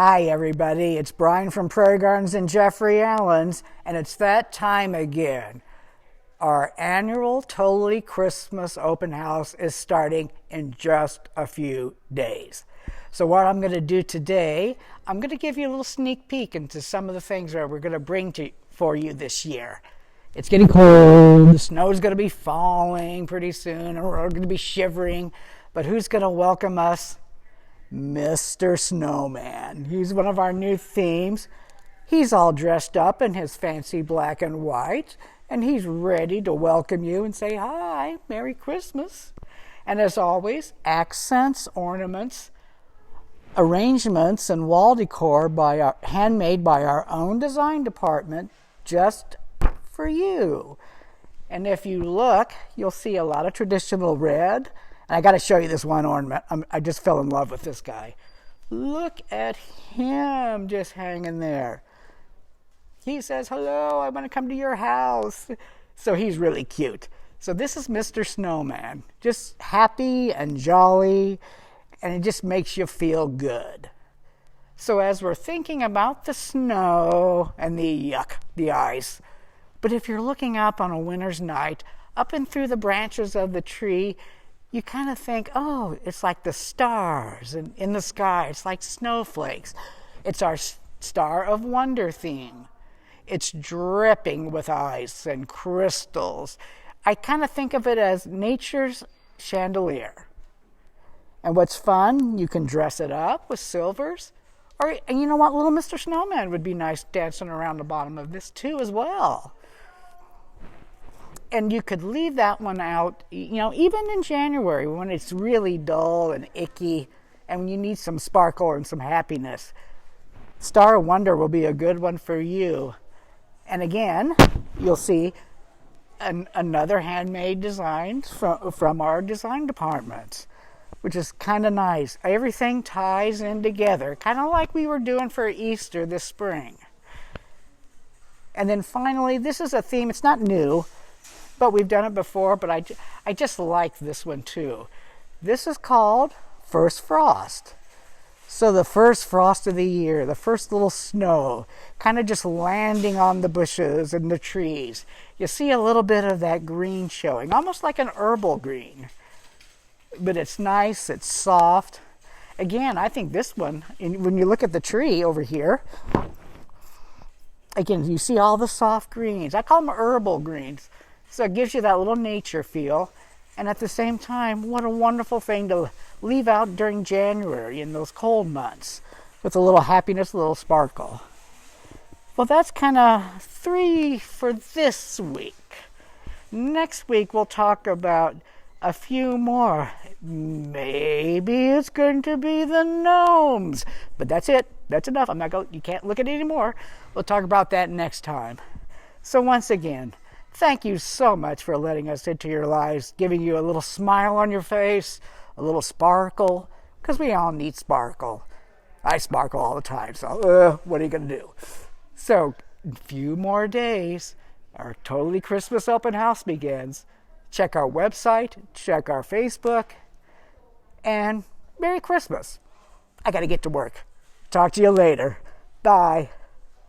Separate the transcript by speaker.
Speaker 1: Hi everybody, it's Brian from Prairie Gardens and Jeffrey Allen's, and it's that time again. Our annual Totally Christmas open house is starting in just a few days. So what I'm going to do today, I'm going to give you a little sneak peek into some of the things that we're going to bring for you this year. It's getting cold, the snow's going to be falling pretty soon, and we're going to be shivering, but who's going to welcome us? Mr. Snowman. He's one of our new themes. He's all dressed up in his fancy black and white, and he's ready to welcome you and say, hi, Merry Christmas. And as always, accents, ornaments, arrangements, and wall decor handmade by our own design department just for you. And if you look, you'll see a lot of traditional red. And I got to show you this one ornament. I just fell in love with this guy. Look at him just hanging there. He says, hello, I want to come to your house. So he's really cute. So this is Mr. Snowman. Just happy and jolly, and it just makes you feel good. So as we're thinking about the snow and the ice, but if you're looking up on a winter's night, up and through the branches of the tree, you kind of think, oh, it's like the stars in the sky. It's like snowflakes. It's our Star of Wonder theme. It's dripping with ice and crystals. I kind of think of it as nature's chandelier. And what's fun, you can dress it up with silvers. And you know what? Little Mr. Snowman would be nice dancing around the bottom of this too as well. And you could leave that one out, even in January when it's really dull and icky and when you need some sparkle and some happiness. Star of Wonder will be a good one for you. And again, you'll see another handmade design from our design department, which is kind of nice. Everything ties in together, kind of like we were doing for Easter this spring. And then finally, this is a theme, it's not new, but we've done it before, but I just like this one too. This is called First Frost. So the first frost of the year, the first little snow, kind of just landing on the bushes and the trees. You see a little bit of that green showing, almost like an herbal green. But it's nice, it's soft. Again, I think this one, when you look at the tree over here, again, you see all the soft greens. I call them herbal greens. So it gives you that little nature feel. And at the same time, what a wonderful thing to leave out during January in those cold months with a little happiness, a little sparkle. Well, that's kind of 3 for this week. Next week, we'll talk about a few more. Maybe it's going to be the gnomes. But that's it. That's enough. You can't look at it anymore. We'll talk about that next time. So once again, thank you so much for letting us into your lives, giving you a little smile on your face, a little sparkle, because we all need sparkle. I sparkle all the time, so what are you going to do? So, in a few more days, our Totally Christmas open house begins. Check our website, check our Facebook, and Merry Christmas. I got to get to work. Talk to you later. Bye.